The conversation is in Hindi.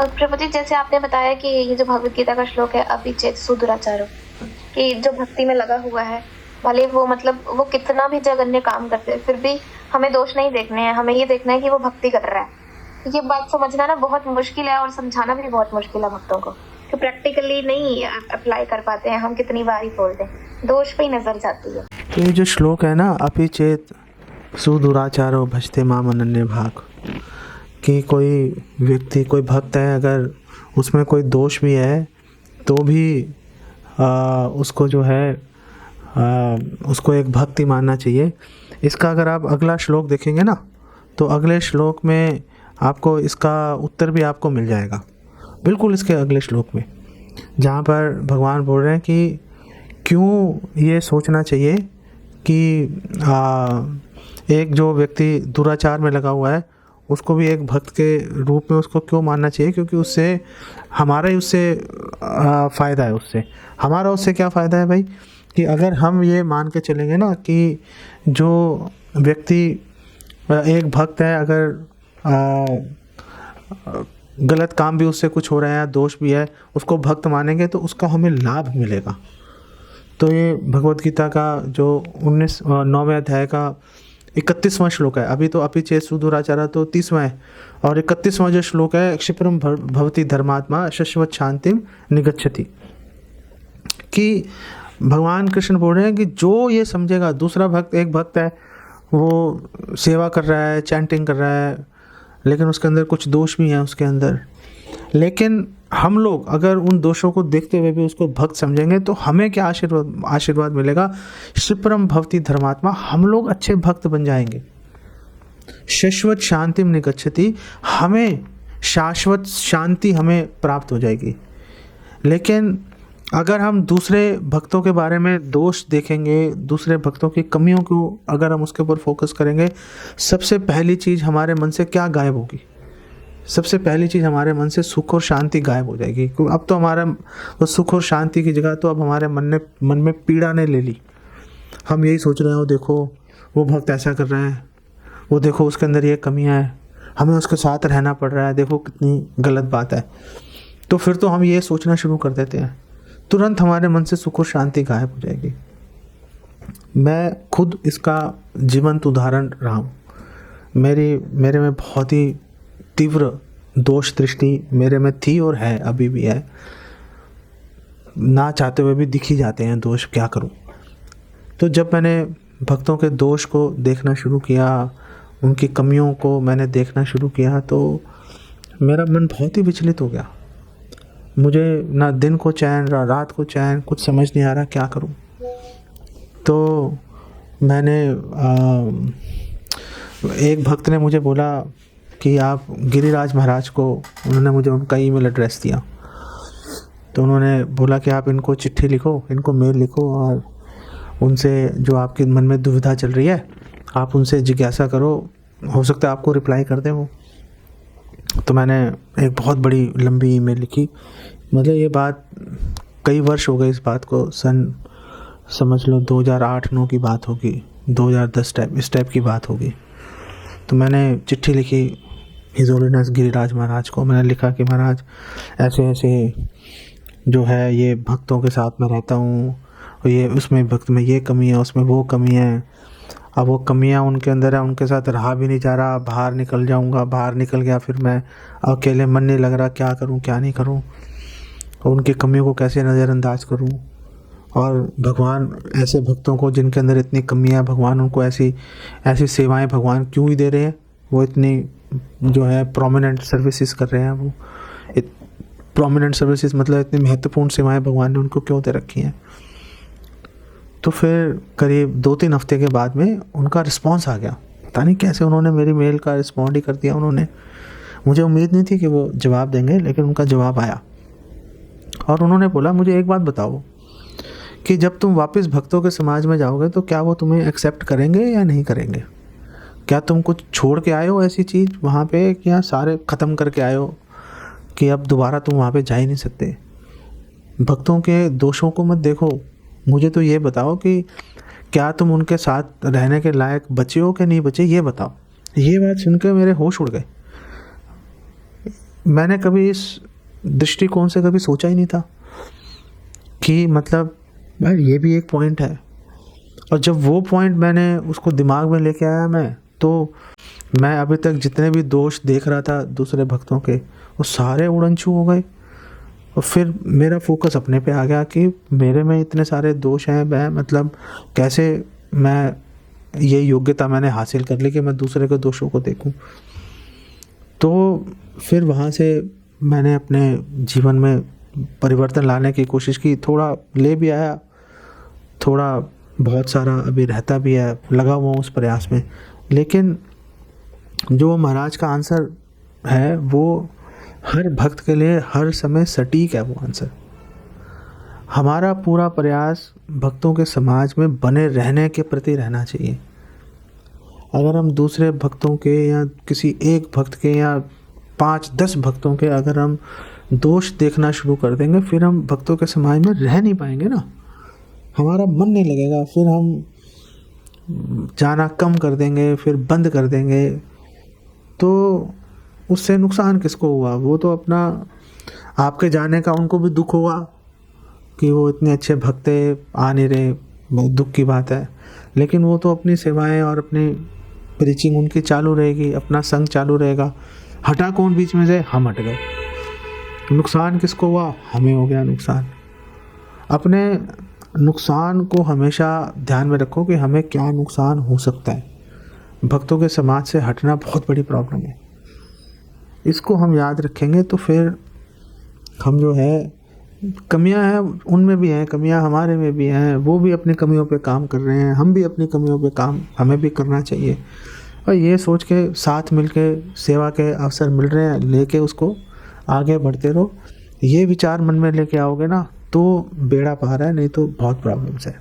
और प्रभु जी, जैसे आपने बताया कि ये जो भगवत गीता का श्लोक है, अभी चेत सुदुराचारो, कि जो भक्ति में लगा हुआ है, भले वो मतलब वो कितना भी जघन्य काम करते हैं, फिर भी हमें दोष नहीं देखने हैं, हमें ये देखना है कि वो भक्ति कर रहा है। ये बात समझना ना बहुत मुश्किल है और समझाना भी बहुत मुश्किल है भक्तों को, कि प्रैक्टिकली नहीं अप्लाई कर पाते हैं, हम कितनी बार ही बोल दें, दोष पे ही नजर जाती है। तो ये जो श्लोक है ना, अपि चेत सुदुराचारो भजते माम अनन्य भाग, कि कोई व्यक्ति, कोई भक्त है, अगर उसमें कोई दोष भी है तो भी उसको जो है उसको एक भक्ति मानना चाहिए। इसका अगर आप अगला श्लोक देखेंगे ना, तो अगले श्लोक में आपको इसका उत्तर भी आपको मिल जाएगा, बिल्कुल इसके अगले श्लोक में, जहाँ पर भगवान बोल रहे हैं कि क्यों ये सोचना चाहिए कि एक जो व्यक्ति दुराचार में लगा हुआ है उसको भी एक भक्त के रूप में उसको क्यों मानना चाहिए, क्योंकि उससे हमारा ही उससे फ़ायदा है। उससे हमारा उससे क्या फ़ायदा है भाई, कि अगर हम ये मान के चलेंगे ना कि जो व्यक्ति एक भक्त है, अगर गलत काम भी उससे कुछ हो रहा है, दोष भी है, उसको भक्त मानेंगे तो उसका हमें लाभ मिलेगा। तो ये भगवत गीता का जो 9वें अध्याय का 31वां श्लोक है। अभी तो अपि चेत सुदुराचारा तो 30वां है, और 31वां जो श्लोक है, क्षिप्रम भवति धर्मात्मा शश्वत शांतिम निगच्छति, कि भगवान कृष्ण बोल रहे हैं कि जो ये समझेगा, दूसरा भक्त, एक भक्त है वो सेवा कर रहा है, चैंटिंग कर रहा है, लेकिन उसके अंदर कुछ दोष भी हैं उसके अंदर, लेकिन हम लोग अगर उन दोषों को देखते हुए भी उसको भक्त समझेंगे तो हमें क्या आशीर्वाद मिलेगा। क्षिप्रम भवति धर्मात्मा, हम लोग अच्छे भक्त बन जाएंगे। शाश्वत शांतिम निगच्छति, हमें शाश्वत शांति हमें प्राप्त हो जाएगी। लेकिन अगर हम दूसरे भक्तों के बारे में दोष देखेंगे, दूसरे भक्तों की कमियों को अगर हम उसके ऊपर फोकस करेंगे, सबसे पहली चीज़ हमारे मन से क्या गायब होगी? सबसे पहली चीज़ हमारे मन से सुख और शांति गायब हो जाएगी। अब तो हमारा वो सुख और शांति की जगह तो अब हमारे मन में पीड़ा ने ले ली। हम यही सोच रहे हैं, वो देखो वो भक्त ऐसा कर रहा है, वो देखो उसके अंदर ये कमियां है, हमें उसके साथ रहना पड़ रहा है, देखो कितनी गलत बात है। तो फिर तो हम ये सोचना शुरू कर देते हैं, तुरंत हमारे मन से सुख और शांति गायब हो जाएगी। मैं खुद इसका जीवंत उदाहरण रहा हूँ। मेरे में बहुत ही तीव्र दोष दृष्टि मेरे में थी और है, अभी भी है, ना चाहते हुए भी दिख ही जाते हैं दोष, क्या करूं। तो जब मैंने भक्तों के दोष को देखना शुरू किया, उनकी कमियों को मैंने देखना शुरू किया, तो मेरा मन बहुत ही विचलित हो गया। मुझे ना दिन को चैन, ना रात को चैन, कुछ समझ नहीं आ रहा क्या करूं। तो मैंने एक भक्त ने मुझे बोला कि आप गिरिराज महाराज को, उन्होंने मुझे उनका ईमेल एड्रेस दिया, तो उन्होंने बोला कि आप इनको चिट्ठी लिखो, इनको मेल लिखो, और उनसे जो आपके मन में दुविधा चल रही है आप उनसे जिज्ञासा करो, हो सकता है आपको रिप्लाई कर दें वो। तो मैंने एक बहुत बड़ी लंबी ईमेल लिखी। मतलब ये बात कई वर्ष हो गए इस बात को, सन समझ लो 2008-9 की बात होगी, 2010 इस टाइप की बात होगी। तो मैंने चिट्ठी लिखी हिज होलीनेस गिरिराज महाराज को। मैंने लिखा कि महाराज ऐसे ऐसे जो है ये भक्तों के साथ में रहता हूँ, ये उसमें भक्त में ये कमी है, उसमें वो कमी है, अब वो कमियाँ उनके अंदर है, उनके साथ रहा भी नहीं जा रहा, बाहर निकल जाऊँगा, बाहर निकल गया फिर मैं अकेले, मन नहीं लग रहा, क्या करूँ क्या नहीं करूँ, उनकी कमियों को कैसे नज़रअंदाज करूँ। और भगवान ऐसे भक्तों को जिनके अंदर इतनी कमियाँ, भगवान उनको ऐसी सेवाएं भगवान क्यों ही दे रहे हैं? वो इतनी जो है प्रोमिनेंट सर्विसेज कर रहे हैं, वो प्रोमिनेंट सर्विसेज मतलब इतनी महत्वपूर्ण सेवाएं भगवान ने उनको क्यों दे रखी हैं? तो फिर करीब 2-3 हफ्ते के बाद में उनका रिस्पॉन्स आ गया। पता नहीं कैसे उन्होंने मेरी मेल का रिस्पॉन्ड ही कर दिया उन्होंने। मुझे उम्मीद नहीं थी कि वो जवाब देंगे, लेकिन उनका जवाब आया और उन्होंने बोला, मुझे एक बात बताओ कि जब तुम वापस भक्तों के समाज में जाओगे तो क्या वो तुम्हें एक्सेप्ट करेंगे या नहीं करेंगे? क्या तुम कुछ छोड़ के आए हो ऐसी चीज़ वहाँ पे, क्या सारे ख़त्म करके आए हो कि अब दोबारा तुम वहाँ पे जा ही नहीं सकते? भक्तों के दोषों को मत देखो, मुझे तो ये बताओ कि क्या तुम उनके साथ रहने के लायक बचे हो कि नहीं बचे, ये बताओ। ये बात सुन के मेरे होश उड़ गए। मैंने कभी इस दृष्टिकोण से कभी सोचा ही नहीं था कि मतलब यार ये भी एक पॉइंट है। और जब वो पॉइंट मैंने उसको दिमाग में लेके आया तो मैं अभी तक जितने भी दोष देख रहा था दूसरे भक्तों के, वो सारे उड़नछू हो गए। और फिर मेरा फोकस अपने पे आ गया कि मेरे में इतने सारे दोष हैं, मैं मतलब कैसे मैं ये योग्यता मैंने हासिल कर ली कि मैं दूसरे के दोषों को देखूं। तो फिर वहाँ से मैंने अपने जीवन में परिवर्तन लाने की कोशिश की, थोड़ा ले भी आया, थोड़ा बहुत सारा अभी रहता भी है, लगा हुआ हूँ उस प्रयास में। लेकिन जो महाराज का आंसर है वो हर भक्त के लिए हर समय सटीक है। वो आंसर, हमारा पूरा प्रयास भक्तों के समाज में बने रहने के प्रति रहना चाहिए। अगर हम दूसरे भक्तों के या किसी एक भक्त के या 5-10 भक्तों के अगर हम दोष देखना शुरू कर देंगे, फिर हम भक्तों के समाज में रह नहीं पाएंगे ना, हमारा मन नहीं लगेगा, फिर हम जाना कम कर देंगे, फिर बंद कर देंगे। तो उससे नुकसान किसको हुआ? वो तो अपना आपके जाने का उनको भी दुख होगा कि वो इतने अच्छे भक्त आ नहीं रहे, बहुत दुख की बात है। लेकिन वो तो अपनी सेवाएं और अपनी प्रीचिंग उनकी चालू रहेगी, अपना संग चालू रहेगा। हटा कौन बीच में से? हम हट गए। नुकसान किसको हुआ? हमें हो गया नुकसान। अपने नुकसान को हमेशा ध्यान में रखो कि हमें क्या नुकसान हो सकता है। भक्तों के समाज से हटना बहुत बड़ी प्रॉब्लम है। इसको हम याद रखेंगे तो फिर हम जो है, कमियां हैं उनमें भी हैं, कमियां हमारे में भी हैं, वो भी अपनी कमियों पे काम कर रहे हैं, हम भी अपनी कमियों पे काम हमें भी करना चाहिए। और ये सोच के साथ मिलके सेवा के अवसर मिल रहे हैं, लेके उसको आगे बढ़ते रहो। ये विचार मन में लेके आओगे ना तो बेड़ा पार है, नहीं तो बहुत प्रॉब्लम्स है।